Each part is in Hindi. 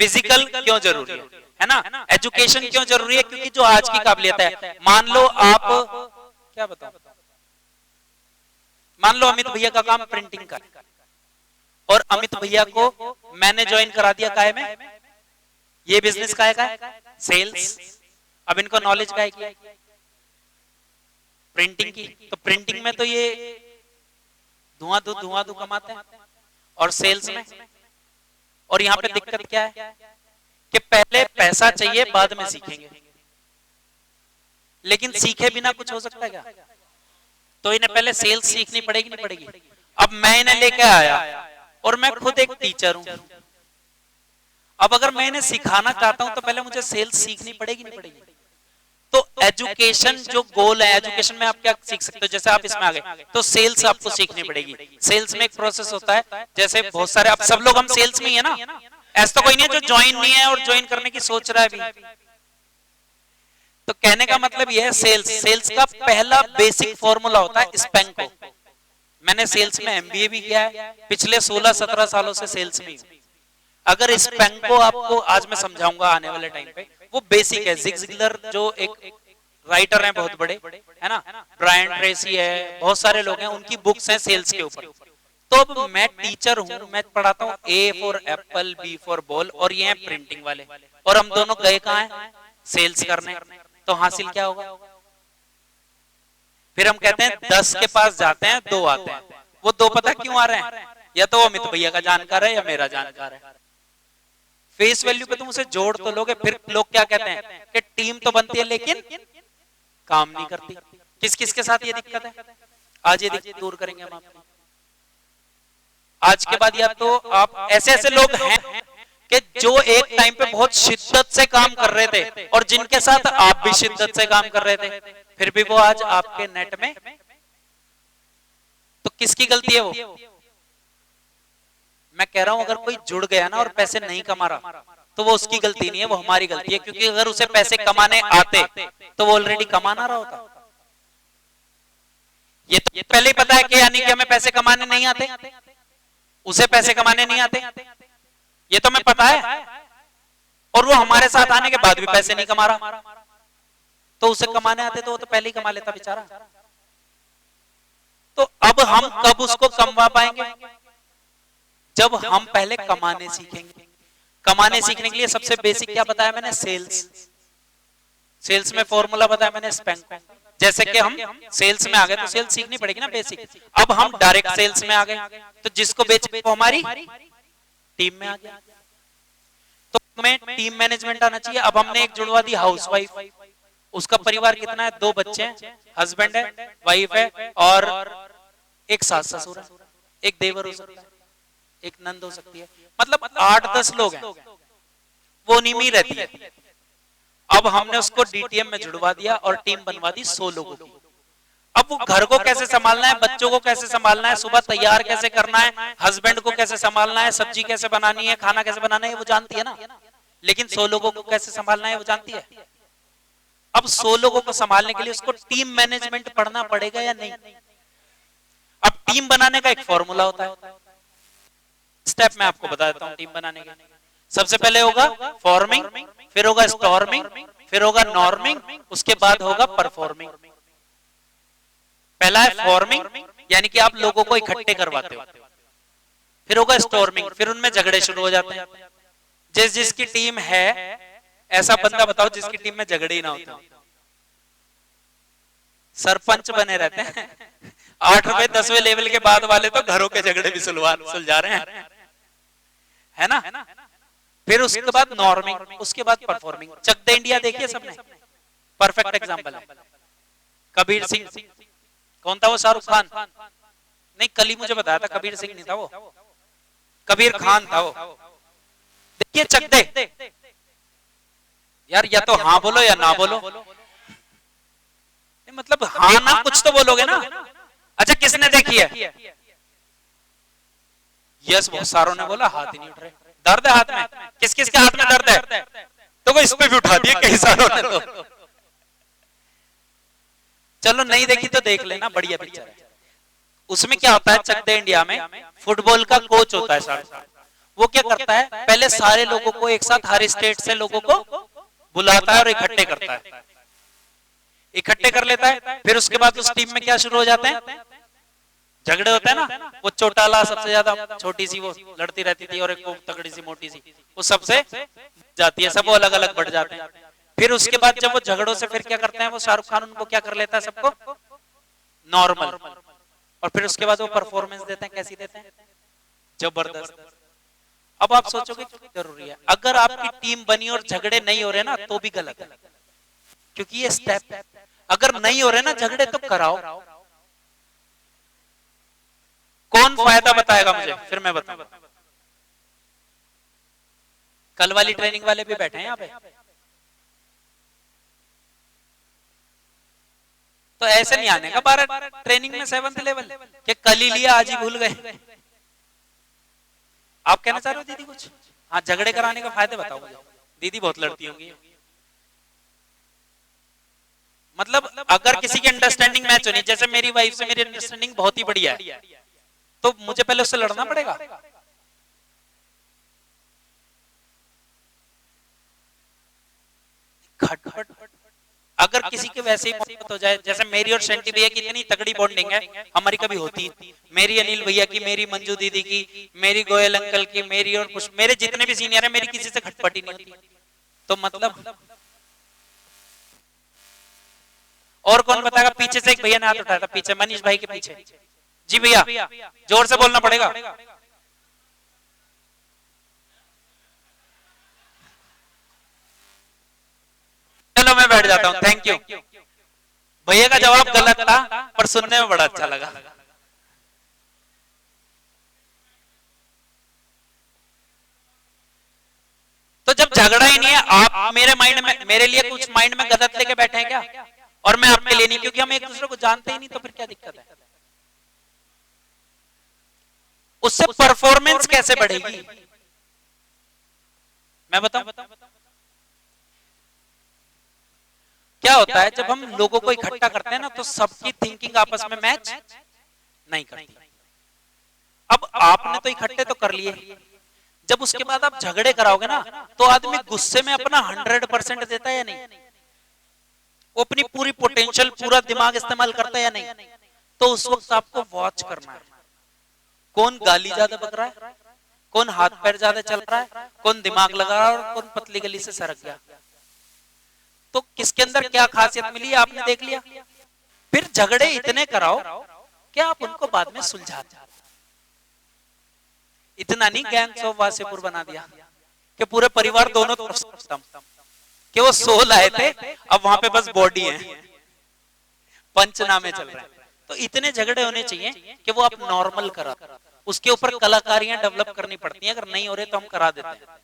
फिजिकल क्यों जरूरी है ना, एजुकेशन क्यों जरूरी है, क्योंकि जो आज की काबिलियत है, मान लो आप क्या बताओ, मान लो अमित भैया का काम प्रिंटिंग का है और अमित भैया को मैंने ज्वाइन करा दिया काय में, ये बिजनेस काय का है, सेल्स। अब इनको नॉलेज काय की, प्रिंटिंग की, तो प्रिंटिंग में तो ये धुआं धू कमाते हैं, और सेल्स में। और यहां पे दिक्कत क्या है कि पहले पैसा चाहिए बाद में सीखेंगे, लेकिन सीखे बिना कुछ हो सकता है क्या, तो इन्हें पहले सेल्स सीखनी पड़ेगी नहीं पड़ेगी। अब मैं इन्हें लेके आया और मैं खुद एक टीचर हूं, अब अगर मैं इन्हें सिखाना चाहता हूं तो पहले मुझे सेल्स सीखनी पड़ेगी नहीं पड़ेगी। तो एजुकेशन जो गोल है, एजुकेशन में आप क्या सीख सकते हो, जैसे आप इसमें आ गए तो सेल्स आपको सीखनी पड़ेगी। सेल्स में एक प्रोसेस होता है, जैसे बहुत सारे, अब सब लोग हम सेल्स में ही है ना, ऐसा तो कोई नहीं है जो ज्वाइन नहीं है और ज्वाइन करने की सोच रहा है भी। तो कहने का मतलब यह है, सेल्स का पहला बेसिक फॉर्मूला होता है स्पैंको। मैंने सेल्स में एमबीए भी किया है, पिछले 16-17 सालों से सेल्स में। अगर स्पैंको आपको आज मैं समझाऊंगा आने वाले टाइम पे, वो बेसिक है। जिग जिगलर जो एक राइटर हैं बहुत बड़े, है ना, ब्रायन ट्रेसी है, बहुत सारे लोग हैं, उनकी बुक्स हैं सेल्स के ऊपर। तो अब मैं टीचर हूं, मैं पढ़ाता हूं A for apple, B for ball, और ये हैं प्रिंटिंग वाले, और हम दोनों गए कहां हैं, सेल्स करने। तो हासिल क्या होगा, फिर हम कहते हैं 10 के पास जाते हैं 2 आते हैं। वो 2 पता क्यों आ रहे हैं, या तो अमित भैया का जानकार है या मेरा जानकार है। फेस वैल्यू पे तुम उसे जोड़ तो लोगे, फिर लोग क्या कहते हैं कि टीम तो बनती है लेकिन काम नहीं करती। किस किस के साथ ये दिक्कत है, आज ये दिक्कत दूर करेंगे हम आपकी। आज के बाद या तो आप ऐसे ऐसे लोग हैं कि जो एक टाइम पे बहुत शिद्दत से काम कर रहे थे और जिनके साथ आप भी शिद्दत से काम कर रहे थे, फिर भी वो आज आपके नेट में, तो किसकी गलती है वो। मैं कह रहा हूं अगर कोई जुड़ गया ना और पैसे नहीं कमा रहा तो वो उसकी गलती नहीं है, वो हमारी गलती है, क्योंकि अगर उसे पैसे कमाने आते तो वो ऑलरेडी कमा ना रहा होता। ये तो पहले ही पता है कि यानी कि हमें पैसे कमाने नहीं आते, उसे पैसे कमाने नहीं आते, ये तो हमें पता है, और वो हमारे साथ आने के बाद भी पैसे नहीं कमा रहा। तो उसे कमाने आते तो वो तो पहले ही कमा लेता बेचारा। तो अब हम कब उसको कमवा पाएंगे, जब हम पहले कमाने सीखेंगे। कमाने सीखने के लिए सबसे बेसिक क्या बताया मैंने, सेल्स। सेल्स में फॉर्मूला बताया मैंने स्पैंको। जैसे कि हम सेल्स में आ गए तो सेल्स सीखनी पड़ेगी ना बेसिक। अब हम डायरेक्ट सेल्स में आ गए तो जिसको बेच वो हमारी टीम में आ गया, तो हमें टीम मैनेजमेंट आना चाहिए। अब हमने एक जुड़वा दी हाउसवाइफ, उसका परिवार कितना है, 2 बच्चे हैं, हस्बैंड है, वाइफ है, और एक सास ससुर है, एक देवर हो सकता है, एक नंद हो सकती है, मतलब 8-10 लोग हैं, वो नीम ही रहती है। अब हमने उसको डीटीएम में जुड़वा दिया और टीम बनवा दी 100 लोगों की। अब वो घर को कैसे संभालना है, बच्चों को कैसे संभालना है, सुबह तैयार कैसे करना है, हस्बैंड को कैसे संभालना है, सब्जी कैसे बनानी है, खाना कैसे बनाना है, वो जानती है ना, लेकिन 100 लोगों को कैसे संभालना है वो जानती है। अब 100 लोगों को संभालने के लिए उसको टीम मैनेजमेंट पढ़ना पड़ेगा या नहीं। अब टीम बनाने का एक फॉर्मूला होता है, स्टेप मैं आपको बता देता हूं टीम बनाने के। सबसे पहले होगा फॉर्मिंग, फिर होगा स्टॉर्मिंग, फिर होगा नॉर्मिंग, उसके बाद होगा परफॉर्मिंग। पहला है फॉर्मिंग, यानी कि आप लोगों को इकट्ठे करवाते हो। फिर होगा स्टॉर्मिंग, फिर उनमें झगड़े शुरू हो जाते हैं। जिस जिसकी टीम है ऐसा बंदा बताओ जिसकी टीम में झगड़े ही ना होते। सरपंच बने रहते हैं 8वें 10वें लेवल के बाद वाले तो घरों के झगड़े भी सुलझा रहे हैं, है ना। फिर उसके बाद नॉर्मिंग, उसके बाद परफॉर्मिंग। चक दे इंडिया देखिए सबने, परफेक्ट एग्जांपल है। कबीर सिंह, कौन था वो, शाहरुख खान नहीं, कल ही मुझे बताया था कबीर सिंह नहीं था वो, कबीर खान था वो। देखिए चक दे यार, या तो हाँ बोलो या ना बोलो, मतलब हाँ ना कुछ तो बोलोगे ना। अच्छा किसने देखी है, यस बहुत सारों ने बोला, हाथ ही नहीं उठ रहे। दर्द है हाथ में, किस किस के हाथ में दर्द है, तो वो इस पे भी उठा दिए कई सारों ने। तो चलो नहीं देखी तो देख लेना, बढ़िया पिक्चर है। उसमें क्या होता है, चक दे इंडिया में फुटबॉल का कोच होता है शाहरुख खान, वो क्या करता है, पहले सारे लोगों को एक साथ, हर स्टेट से लोगों को बुलाता है और इकट्ठे करता है, इकट्ठे कर लेता है। फिर उसके बाद उस टीम में क्या शुरू हो जाते हैं, झगड़े होते हैं ना। वो चोटाला सबसे ज्यादा छोटी सी वो लड़ती रहती थी और एक वो तगड़ी सी मोटी सी, वो सबसे जाती है, सब वो अलग अलग बढ़ जाते हैं। फिर उसके बाद जब वो झगड़ों से फिर क्या करते हैं, वो शाहरुख खान उनको क्या कर लेता है, सबको नॉर्मल। और फिर उसके बाद वो परफॉर्मेंस देते हैं, कैसी देते हैं, जबरदस्त। अब आप सोचोगे जरूरी है, अगर आपकी टीम बनी और झगड़े नहीं हो रहे ना तो भी गलत है, क्योंकि ये स्टेप, अगर नहीं हो रहे ना झगड़े तो कराओ। कौन फायदा बताएगा मुझे, फिर मैं बताऊंगा। कल वाली ट्रेनिंग वाले भी बैठे हैं यहाँ पे, तो ऐसे नहीं आने का 12 ट्रेनिंग में 7th लेवल के कल ही लिया आज ही भूल गए। आप कहना चाह रहे हो दीदी कुछ? हाँ, झगड़े कराने का फायदे बताओ मुझे। दीदी बहुत लड़ती होंगी। मतलब अगर किसी की अंडरस्टैंडिंग मैच होनी, जैसे मेरी वाइफ से मेरी अंडरस्टैंडिंग बहुत ही बढ़िया है, तो मुझे पहले उससे लड़ना पड़ेगा? खटपट। अगर किसी के वैसे ही मोहब्बत हो जाए, जैसे मेरी और शंटी भैया की इतनी तगड़ी बॉन्डिंग है, हमारी कभी होती, मेरी अनिल भैया की, मेरी मंजू दीदी की, मेरी गोयल अंकल की, मेरी और कुछ मेरे जितने भी सीनियर है, मेरी किसी से खटपट ही नहीं होती। तो मतलब और कौन बताएगा? पीछे से एक भैया ने हाथ उठाया था, पीछे मनीष भाई के पीछे। जी भैया, जोर से बोलना पड़ेगा। चलो मैं बैठ जाता हूँ, थैंक यू। भैया का जवाब गलत था पर सुनने में बड़ा अच्छा लगा। तो जब झगड़ा ही नहीं है, आप मेरे माइंड में, मेरे लिए कुछ माइंड में गलत लेके बैठे हैं क्या? और मैं आपके लिए नहीं, क्योंकि हम एक दूसरे को जानते ही नहीं, तो फिर क्या दिक्कत है? उससे परफॉर्मेंस कैसे बढ़ेगी? मैं बताऊं क्या होता है, जब हम लोगों को इकट्ठा करते हैं ना, तो सबकी थिंकिंग आपस में मैच नहीं करती। अब आपने तो इकट्ठे तो कर लिए, जब उसके बाद आप झगड़े कराओगे ना, तो आदमी गुस्से में अपना 100% देता है या नहीं? वो अपनी पूरी पोटेंशियल, पूरा दिमाग इस्तेमाल करता है या नहीं? तो उस वक्त आपको वॉच करना है, कौन गाली ज्यादा बक रहा है, कौन हाथ पैर ज्यादा चल रहा है, कौन दिमाग लगा रहा है और कौन पतली गली से सरक गया। तो किसके अंदर क्या खासियत मिली आपने देख लिया। फिर झगड़े इतने कराओ क्या आप उनको बाद में सुलझा दो। इतना नहीं गैंग्स ऑफ वासेपुर बना दिया कि पूरे परिवार दोनों तरफ कि वो 16 आए थे, अब वहां पे बस बॉडी है, पंचनामे चल रहे हैं। तो इतने झगड़े होने चाहिए कि वो आप नॉर्मल करा, उसके ऊपर कलाकारियां डेवलप करनी पड़ती हैं। अगर नहीं हो रहे तो हम करा देते हैं,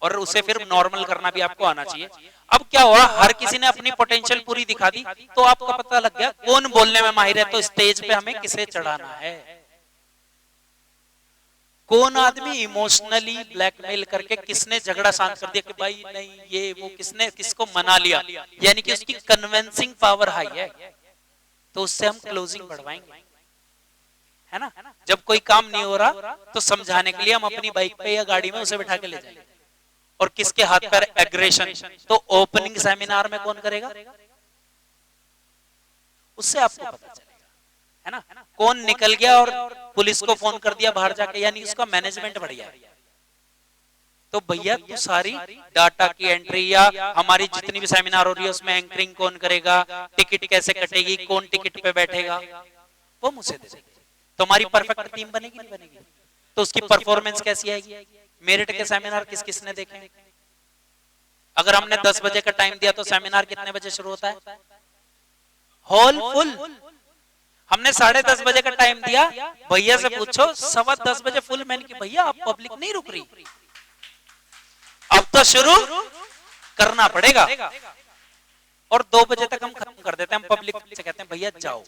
और उसे फिर नॉर्मल करना भी आपको आना चाहिए। अब क्या हुआ, हर किसी ने अपनी पोटेंशियल पूरी दिखा दी, तो आपको पता लग गया कौन बोलने में माहिर है, तो स्टेज पे हमें किसे चढ़ाना है। कौन आदमी इमोशनली ब्लैकमेल करके किसने झगड़ा शांत कर दिया कि भाई नहीं ये वो, किसने किसको मना लिया, यानी कि उसकी कन्विंसिंग पावर हाई है, तो उससे हम क्लोजिंग बढ़वाएंगे, है ना। जब कोई काम नहीं हो रहा तो समझाने के लिए हम अपनी बाइक पे या गाड़ी में उसे बिठा के ले जाएंगे। और किसके हाथ पर एग्रेशन, तो ओपनिंग सेमिनार में कौन करेगा, उससे आपको पता चलेगा, है ना। कौन निकल गया और पुलिस को फोन कर दिया बाहर जाके, यानी उसका मैनेजमेंट बढ़िया है। तो भैया तू सारी डाटा की एंट्री या हमारी जितनी भी सेमिनार हो रही है उसमें एंकरिंग कौन करेगा, टिकट कैसे कटेगी, कौन टिकट पे बैठेगा, वो मुझे दे देंगे। तो हमारी परफेक्ट टीम बनेगी नहीं बनेगी? तो उसकी परफॉर्मेंस कैसी आएगी? मेरिट के सेमिनार किस किसने देखे? अगर हमने 10 बजे का टाइम दिया तो सेमिनार कितने बजे शुरू होता है? Hall full. हमने 10:30 बजे का टाइम दिया, भैया से पूछो 10:15 बजे फुल। मैंने की भैया आप पब्लिक नहीं रुक रही, अब तो शुरू करना पड़ेगा। और 2 बजे तक हम खत्म कर देते हैं। हम पब्लिक से कहते हैं भैया जाओ।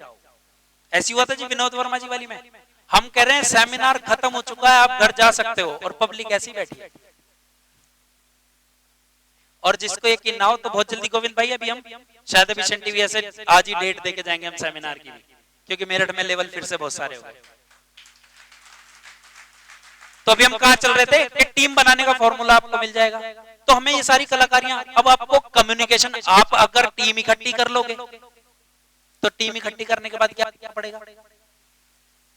ऐसी हुआ था जी विनोद वर्मा जी वाली में, हम कह रहे हैं सेमिनार खत्म हो चुका है आप घर जा सकते हो, और पब्लिक ऐसी बैठी है। और जिसको यकीन ना हो तो बहुत जल्दी गोविंद भाई अभी हम शायद अभी शन टीवी ऐसे आज ही डेट देके जाएंगे हम सेमिनार की भी, क्योंकि मेरठ में लेवल फिर से बहुत सारे हो गए। तो अभी हम कहाँ चल रहे थे कि टीम बनाने का फॉर्मूला आपको मिल जाएगा। तो हमें ये सारी कलाकारियां, अब आपको कम्युनिकेशन, आप अगर टीम इकट्ठी कर लोगे तो टीम इकट्ठी करने के बाद क्या क्या पड़ेगा,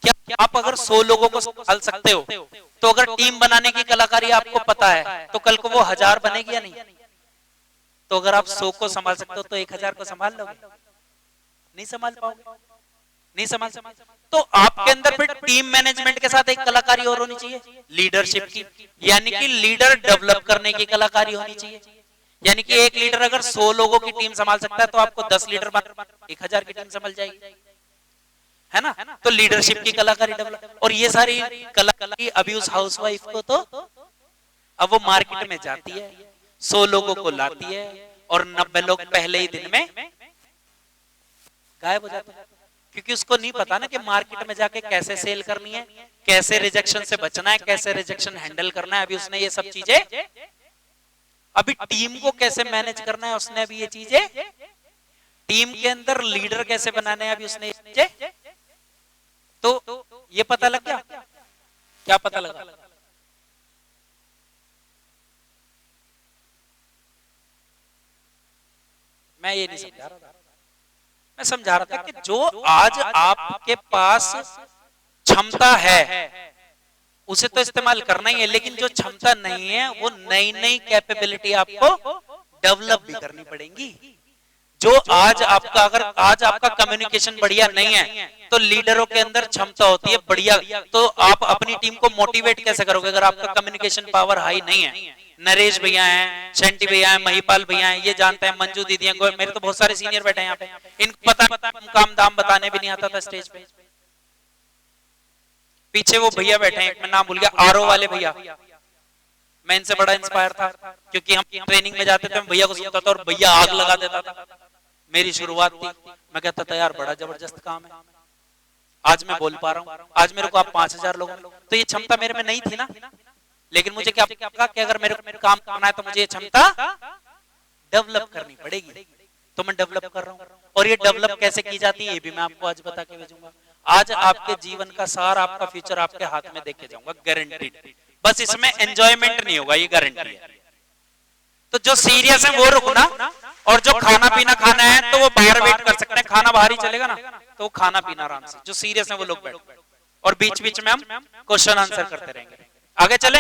क्या आप अगर 100 लोगों को संभाल सकते हो, तो अगर टीम बनाने की कलाकारी आपको पता है तो कल को वो 1000 बनेगी या नहीं। तो अगर आप 100 को संभाल सकते हो तो 1000 को संभाल लोगे, नहीं संभाल पाओगे, नहीं संभाल सकते। तो आपके अंदर फिर टीम मैनेजमेंट के साथ एक कलाकारी और होनी चाहिए, लीडरशिप की, यानी कि लीडर डेवलप करने की कलाकारी होनी चाहिए। यानी कि एक लीडर अगर 100 लोगों की टीम संभाल सकता है तो आपको 10 लीडर 1000 की टीम संभाल जाएगी, है ना। तो लीडरशिप की कलाकारी डेवलप, और ये सारी कलाकारी अभी उस हाउसवाइफ को, तो अब वो मार्केट में जाती है, 100 लोगों को लाती है और 90 लोग पहले ही दिन में गायब हो जाते हैं, क्योंकि उसको नहीं पता ना कि मार्केट में जाके कैसे सेल करनी है, कैसे रिजेक्शन से बचना है, कैसे रिजेक्शन हैंडल करना है। अभी उसने ये सब चीजें, अभी टीम को कैसे मैनेज करना है उसने अभी ये चीजें, टीम के अंदर लीडर कैसे बनाने हैं अभी उसने ये चीजें, तो ये पता लग गया। क्या पता लगा, मैं ये नहीं समझा रहा था, मैं समझा रहा था कि जो आज आपके पास क्षमता है उसे तो इस्तेमाल करना ही है, लेकिन जो क्षमता नहीं है वो नई नई कैपेबिलिटी आपको डेवलप भी करनी पड़ेगी। जो आज आपका, अगर आज आपका कम्युनिकेशन बढ़िया नहीं है तो लीडरों के अंदर क्षमता होती है बढ़िया, तो आप अपनी टीम को मोटिवेट कैसे करोगे अगर आपका कम्युनिकेशन पावर हाई नहीं है। नरेश भैया हैं, शंटी भैया हैं, महिपाल भैया हैं, ये जानते हैं, मंजू दीदी हैं, मेरे तो बहुत सारे सीनियर बैठे हैं यहाँ पे, इनको पता काम दाम बताने भी नहीं आता था स्टेज पे। पीछे वो भैया बैठे हैं, मैं नाम भूल गया, आरओ वाले भैया, मैं इनसे बड़ा इंस्पायर था क्योंकि हम ट्रेनिंग में जाते थे, भैया को सुनता था और भैया आग लगा देता था। मेरी शुरुआत थी, मैं कहता था यार बड़ा जबरदस्त काम है, आज मैं बोल पा रहा हूँ, आज मेरे को आप 5000 लोग, तो ये क्षमता मेरे में नहीं थी ना, लेकिन मुझे क्या पता कि अगर मेरे को काम करना है तो मुझे ये क्षमता डेवलप करनी पड़ेगी, तो मैं डेवलप कर रहा हूँ। और ये डेवलप कैसे की जाती है ये भी मैं आपको आज बता के भेजूंगा। आज आपके जीवन का सारा, आपका फ्यूचर आपके हाथ में देके जाऊंगा, गारंटीड। बस इसमें एंजॉयमेंट नहीं होगा, ये गारंटी है। तो जो सीरियस है वो रुकना, और जो खाना पीना खाना है तो वो बाहर वेट कर सकते हैं, खाना बाहर ही चलेगा ना, तो वो खाना पीना आराम से। जो सीरियस है वो लोग बैठ, और बीच बीच में हम क्वेश्चन आंसर करते रहेंगे। आगे चले,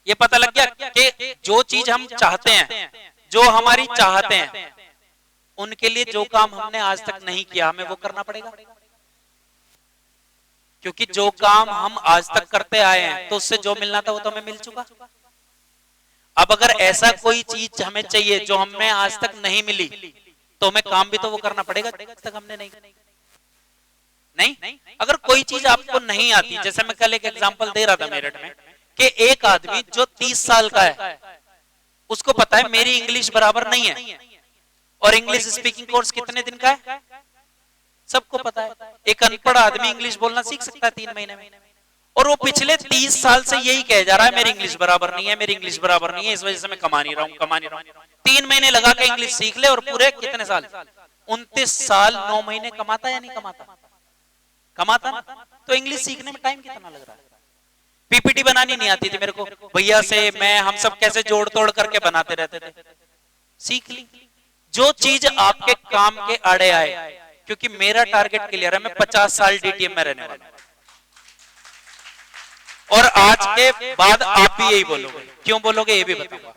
ये पता लग गया कि जो चीज हम चाहते हैं, जो हमारी चाहते हैं, उनके लिए जो काम हमने आज तक नहीं किया हमें वो करना पड़ेगा, क्योंकि जो काम हम आज तक करते आए हैं तो उससे जो मिलना था वो तो हमें मिल चुका। अब अगर ऐसा कोई चीज हमें चाहिए जो हमें आज तक नहीं मिली तो हमें काम भी तो वो करना पड़ेगा आज तक हमने नहीं। अगर कोई चीज आपको नहीं आती, जैसे मैं कल एक एग्जांपल दे रहा था मेरठ में कि एक आदमी जो 30 साल का है उसको पता है मेरी इंग्लिश बराबर नहीं है, और इंग्लिश स्पीकिंग कोर्स कितने दिन का है सबको पता है। एक अनपढ़ आदमी इंग्लिश बोलना सीख सकता है 3 महीने में, और वो पिछले 30 साल से यही कह जा रहा है मेरी इंग्लिश बराबर नहीं है, मेरी इंग्लिश बराबर नहीं है, इस वजह से मैं कमा नहीं रहा हूं। 3 महीने लगा के इंग्लिश सीख ले और पूरे कितने साल, 29 साल 9 महीने कमाता या नहीं कमाता ना। तो इंग्लिश सीखने में टाइम कितना लग रहा है। पीपीटी बनानी नहीं आती थी मेरे को, भैया से मैं, हम सब कैसे जोड़ तोड़ करके बनाते रहते थे, सीख ली। जो चीज आपके काम के आड़े आए, क्योंकि मेरा टारगेट क्लियर है, मैं 50 साल डीटीएम में रहने वाला हूं, और आज के बाद आप भी यही बोलोगे। क्यों बोलोगे ये भी बताऊंगा,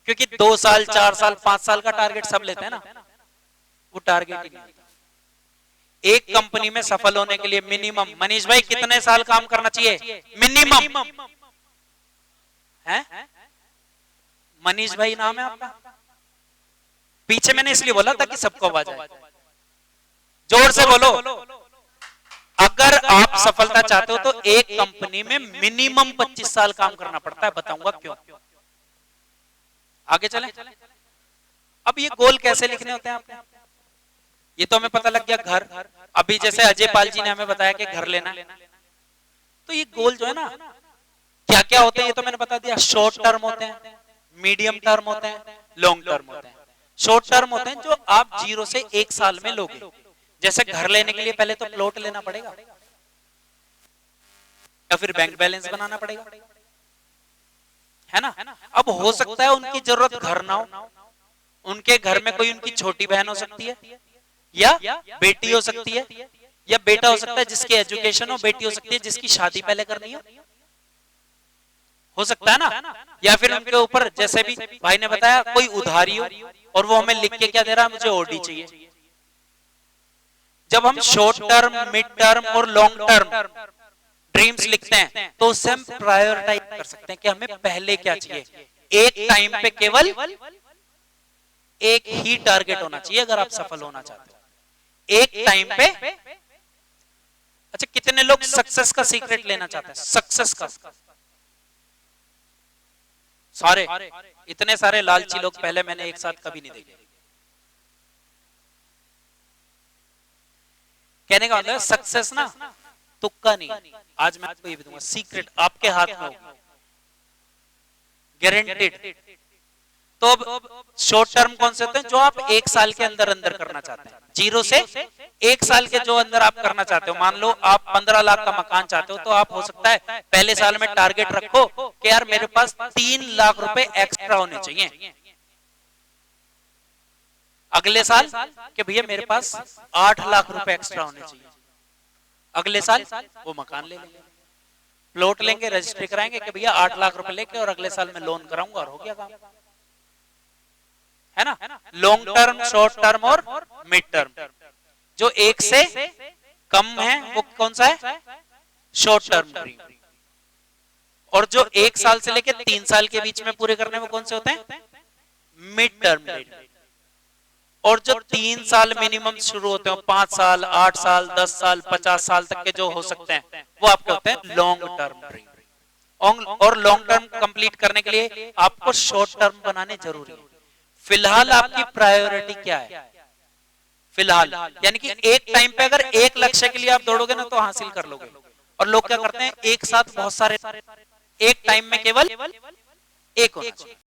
क्योंकि 2 साल 4 साल 5 साल का टारगेट सब लेते हैं ना, वो टारगेट ही नहीं। एक कंपनी में सफल होने के लिए मिनिमम, मनीष भाई कितने साल काम करना चाहिए मिनिमम है? मनीष भाई नाम है आपका? पीछे मैंने इसलिए बोला था कि सबको आवाज आए, जोर से बोलो। अगर आप सफलता चाहते हो तो एक कंपनी में मिनिमम 25 साल काम करना पड़ता है, बताऊंगा क्यों। आगे चलें। अब ये गोल कैसे लिखने होते हैं आपने, ये तो हमें पता लग गया। घर, अभी जैसे अजय पाल जी ने हमें बताया कि घर लेना, तो ये गोल जो है ना क्या क्या होते हैं ये तो मैंने बता दिया। शॉर्ट टर्म होते हैं, मीडियम टर्म होते हैं, लॉन्ग टर्म होते हैं। शॉर्ट टर्म होते हैं जो आप 0 से 1 साल में लोगे। जैसे घर लेने के लिए पहले तो प्लॉट लेना पड़ेगा, या फिर बैंक बैलेंस बनाना पड़ेगा, है ना। अब हो सकता है उनकी जरूरत घर ना हो, उनके घर में कोई उनकी छोटी बहन हो सकती है, या बेटी हो सकती है, या बेटा हो सकता है जिसकी एजुकेशन हो, बेटी हो सकती है जिसकी शादी पहले करनी हो सकता है ना। या फिर उनके ऊपर जैसे भी भाई ने बताया कोई उधारी हो और वो हमें लिख के क्या दे रहा है, मुझे ओडी चाहिए। जब हम शॉर्ट टर्म, मिड टर्म और लॉन्ग टर्म ड्रीम्स लिखते हैं तो उससे हम प्रायोरिटाइज कर सकते हैं कि हमें पहले क्या चाहिए। एक टाइम पे केवल एक ही टारगेट होना चाहिए अगर आप सफल होना चाहते हो, एक टाइम पे। अच्छा, कितने लोग सक्सेस का सीक्रेट लेना चाहते हैं? सक्सेस का सारे, इतने सारे लालची लोग पहले मैंने एक साथ कभी नहीं देखे। कहने का मतलब सक्सेस ना तुक्का नहीं। आज मैं आपको ये भी दूंगा, सीक्रेट आपके हाथ में होगा, गारंटेड। तो अब शॉर्ट टर्म कौन से होते हैं? जो आप एक साल के अंदर अंदर करना चाहते हैं, 0 से 1 साल के जो अंदर आप करना चाहते हो। मान लो आप 15 लाख का मकान चाहते हो, तो आप हो सकता है पहले साल में टारगेट रखो कि यार मेरे पास 3 लाख रुपए एक्स्ट्रा होने चाहिए। अगले साल कि भैया मेरे पास 8 लाख रुपए एक्स्ट्रा होने चाहिए। अगले साल वो मकान ले लेंगे, प्लॉट लेंगे, रजिस्ट्री कराएंगे कि भैया 8 लाख रुपए लेके और अगले साल में लोन कराऊंगा और हो गया काम, है ना। लॉन्ग टर्म, शॉर्ट टर्म और मिड टर्म। जो 1 से कम है वो कौन सा है? Short term dream. और जो 1 साल से लेकर 3 साल के बीच में पूरे करने वो कौन से होते हैं? Mid term dream. और जो 3 साल मिनिमम शुरू होते हैं, 5 साल, 8 साल, 10 साल, 50 साल तक के जो हो सकते हैं वो आपके होते हैं लॉन्ग टर्म ड्रीम। और लॉन्ग टर्म कंप्लीट करने के लिए आपको शॉर्ट टर्म बनाने जरूरी है। फिलहाल आपकी प्रायोरिटी क्या है? फिलहाल यानी कि एक टाइम पे अगर एक लक्ष्य के लिए आप दौड़ोगे ना तो हासिल कर लोगे। और लोग क्या करते हैं, एक साथ बहुत सारे, एक टाइम में केवल एक होना चाहिए।